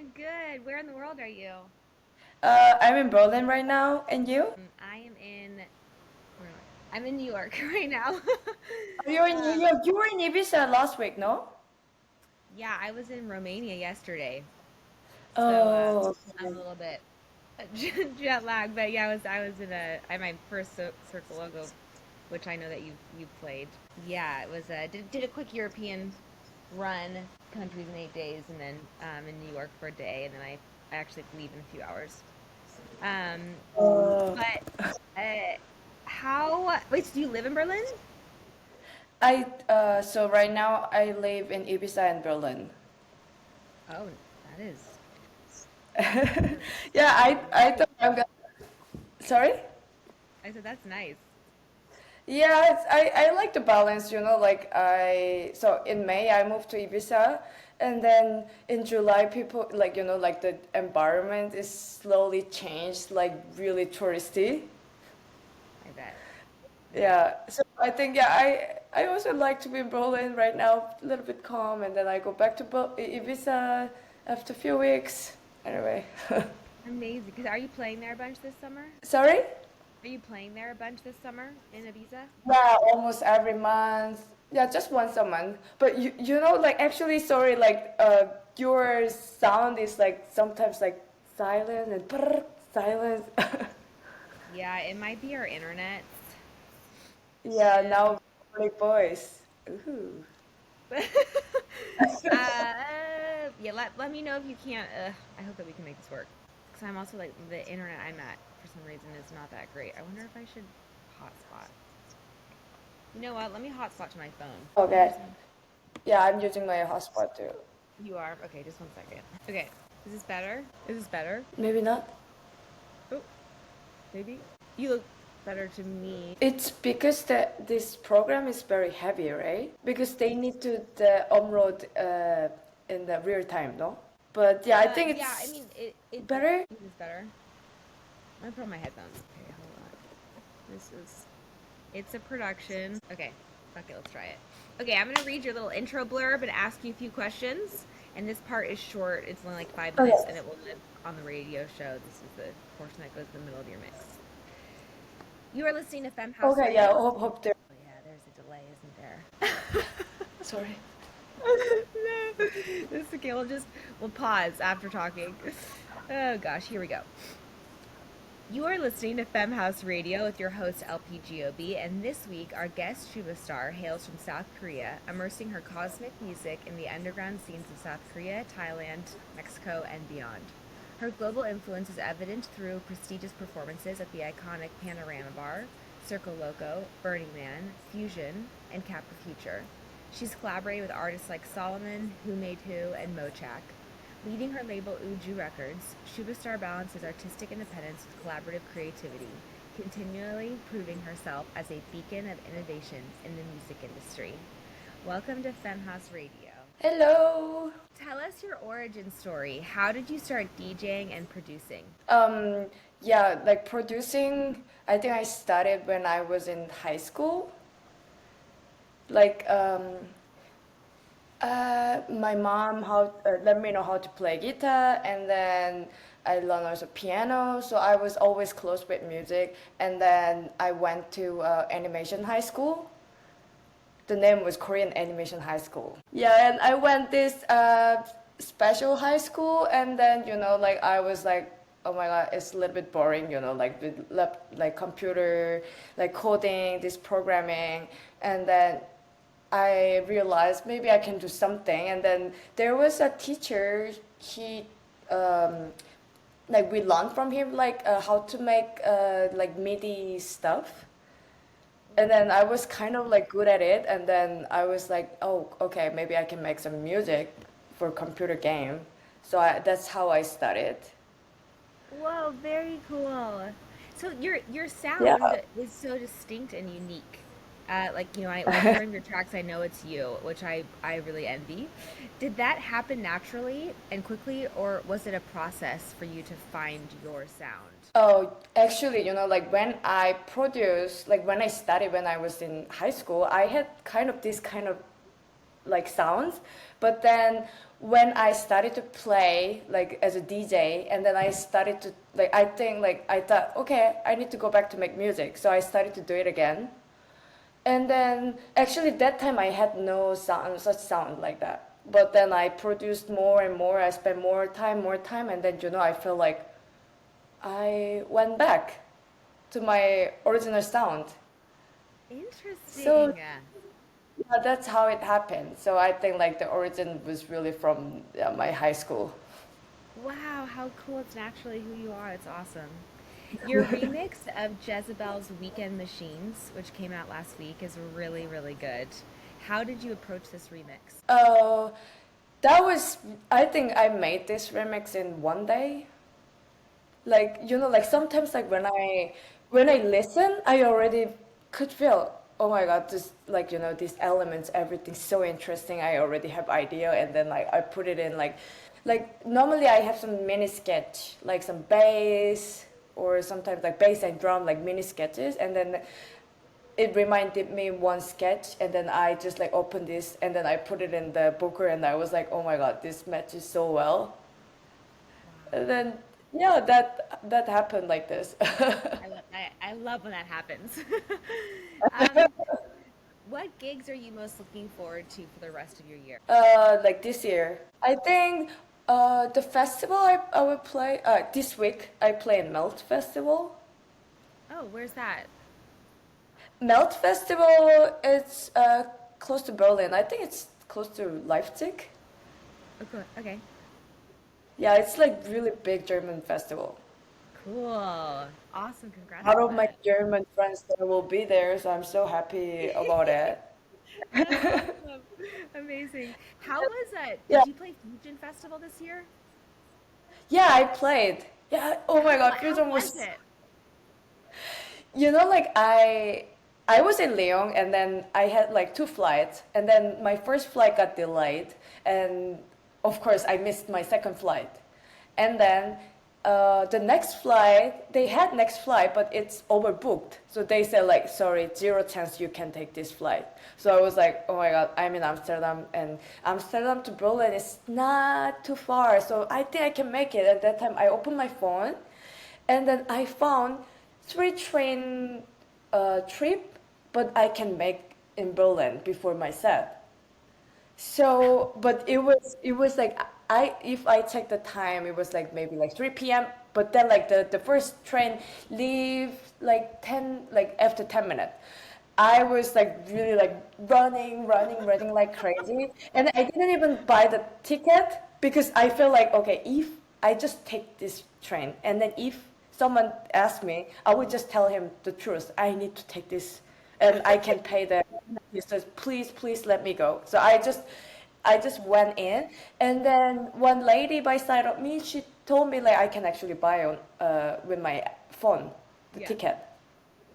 doing good. Where in the world are you? I'm in Berlin right now, and you? I am in where am I? I'm in New York right now. Oh, you're in Um, you were in Ibiza last week, no? yeah, I was in Romania yesterday, so Oh, I'm a okay. little bit jet lagged. But yeah, I was in a I my first Circle Logo, which I know that you've played. Yeah, it was did a quick European run, countries in 8 days, and then in New York for a day, and then I actually leave in a few hours. Um, Uh, but how? Wait, so do you live in Berlin? so right now I live in Ibiza and Berlin. Oh, that is Yeah, that is I nice. thought I'm gonna. Sorry? I said that's nice. Yeah, I like the balance, like so in May I moved to Ibiza, and then in July people like the environment is slowly changed, like really touristy. I bet. Yeah. Yeah, so I think yeah, I also like to be in Berlin right now, a little bit calm, and then I go back to Ibiza after a few weeks. Anyway, Amazing. Because are you playing there a bunch this summer? sorry? Are you playing there a bunch this summer in Ibiza? Yeah, almost every month. Yeah, just once a month. But like actually, sorry, like your sound is like sometimes like silent and silent. Yeah, it might be our internet. Yeah, Um, now only voice. Ooh. yeah, let me know if you can't. I hope that we can make this work. Because I'm also like, the internet I'm at for some reason is not that great. I wonder if I should hotspot. You know what? Let me hotspot to my phone. Give me Okay. just one. Yeah, I'm using my hotspot too. You are? Okay, just one second. Okay. Is this better? Is this better? Maybe not. Oh, maybe. You look better to me. It's because this program is very heavy, right? Because they need to the upload in the real time, no? But yeah, I think Yeah, I it's mean, it better. is this better? I'm gonna put on my headphones. Okay, hold on. This is, it's a production. Okay, fuck it, let's try it. Okay, I'm gonna read your little intro blurb and ask you a few questions. And this part is short, it's only like 5 minutes, and Okay. it will live on the radio show. This is the portion that goes in the middle of your mix. You are listening to Femme House Okay, yeah, Radio. hope there. Oh yeah, there's a delay, isn't there? Sorry. No, this okay. We'll pause after talking. Oh gosh, here we go. You are listening to Femme House Radio with your host LP Giobbi, and this week our guest Shubostar hails from South Korea, immersing her cosmic music in the underground scenes of South Korea, Thailand, Mexico, and beyond. Her global influence is evident through prestigious performances at the iconic Panorama Bar, Circle Loco, Burning Man, Fusion, and Capra Future. She's collaborated with artists like Solomon, Who Made Who, and Mochak. Leading her label Uju Records, Shubastar balances artistic independence with collaborative creativity, continually proving herself as a beacon of innovation in the music industry. Welcome to Femhouse Radio. Hello. Tell us your origin story. How did you start DJing and producing? Um, yeah, like producing. I think I started when I was in high school. Like my mom how let me know how to play guitar, and then I learned also piano. So I was always close with music, and then I went to animation high school. The name was Korean Animation High School. Yeah, and I went this special high school, and then like I was like, oh my god, it's a little bit boring, like with like computer, like coding, this programming, and then I realized maybe I can do something. And then there was a teacher. He um, like we learned from him like how to make like MIDI stuff. And then I was kind of like good at it, and then I was like, oh, okay, maybe I can make some music for computer game. So that's how I started. Whoa, very cool. So your Yeah. sound is so distinct and unique. Like when I hear in your tracks, I know it's you, which I really envy. Did that happen naturally and quickly, or was it a process for you to find your sound? Oh, actually, like when I produced, like when I studied when I was in high school, I had kind of this kind of like sounds. But then when I started to play like as a DJ, and then I started to like I think like I thought, okay, I need to go back to make music. So I started to do it again. And then actually that time I had no sound, such sound like that. But then I produced more and more. I spent more time, and then I feel like I went back to my original sound. So Interesting. yeah, that's how it happened. So I think like the origin was really from my high school. Wow, how cool. It's naturally who you are. It's awesome. Your remix of Jezebel's Weekend Machines, which came out last week, is really, really good. How did you approach this remix? Uh, that was I think I made this remix in one day. Like like sometimes like when I listen, I already could feel, oh my god, this like these elements, everything's so interesting. I already have idea, and then like I put it in like normally I have some mini sketch, like some bass, or sometimes like bass and drum, like mini sketches, and then it reminded me one sketch, and then I just like opened this, and then I put it in the booker, and I was like, oh my god, this matches so well. And Wow. then yeah, that happened like this. I love when that happens. Um, what gigs are you most looking forward to for the rest of your year? Like this year, I think the festival I will play this week. I play in Melt Festival. Oh, where's that? Melt Festival, it's close to Berlin. I think it's close to Leipzig. Okay, okay. Yeah, it's like really big German festival. Cool. Awesome. Congrats Out on of my that. German friends that will be there, so I'm so happy about it. That's awesome. Amazing. How was that? Yeah, Did you play Fusion Festival this year? yeah, I played. Yeah, oh my God, How Fusion was was. it? Like I was in Lyon, and then I had like two flights, and then my first flight got delayed, and of course I missed my second flight. And then the next flight, they had next flight, but it's overbooked. So they said like, sorry, zero chance you can take this flight. So I was like, oh my God, I'm in Amsterdam, and Amsterdam to Berlin is not too far. So I think I can make it. At that time, I opened my phone, and then I found three train trip, but I can make in Berlin before my set. So, but it was like I if I check the time, it was like maybe like 3 p.m. But then like the first train leave like 10 like after 10 minutes. I was like really like running like crazy, and I didn't even buy the ticket because I feel like, okay, if I just take this train, and then if someone asks me, I would just tell him the truth. I need to take this, and I can pay the. He says, please let me go. So I just went in, and then one lady by side of me, she told me like I can actually buy on with my phone the Yeah. ticket.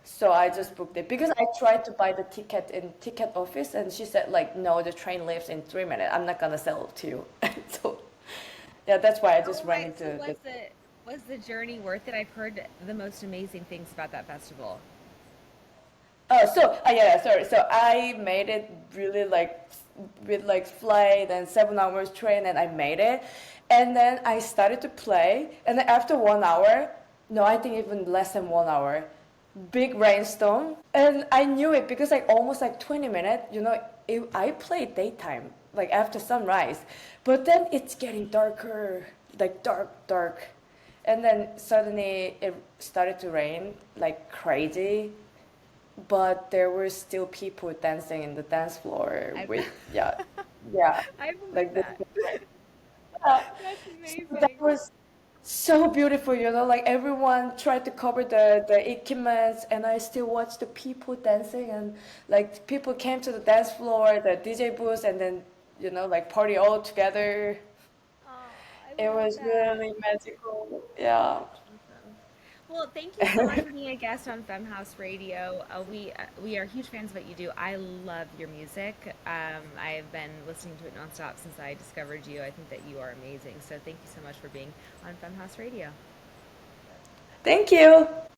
So I just booked it because I tried to buy the ticket in ticket office, and she said like, no, the train leaves in 3 minutes. I'm not gonna sell it to you. So yeah, that's why I just Oh ran my, so into the. was the journey worth it? I've heard the most amazing things about that festival. Oh, so yeah, sorry. So I made it really like with like flight and 7 hours train, and I made it, and then I started to play, and then after 1 hour, no, I think even less than 1 hour, big rainstorm, and I knew it because like almost like 20 minutes, I played daytime, like after sunrise, but then it's getting darker, like dark, and then suddenly it started to rain like crazy, but there were still people dancing in the dance floor I with, yeah, yeah, I believe like this. that. Yeah. That's So that amazing. was so beautiful, like everyone tried to cover the equipment, and I still watched the people dancing, and like people came to the dance floor, the DJ booth, and then like party all together. Oh, I It love was that. really magical. Yeah. Awesome. Well, thank you so much for being a guest on Femme House Radio. We are huge fans of what you do. I love your music. I've been listening to it nonstop since I discovered you. I think that you are amazing. So thank you so much for being on Femme House Radio. Thank you.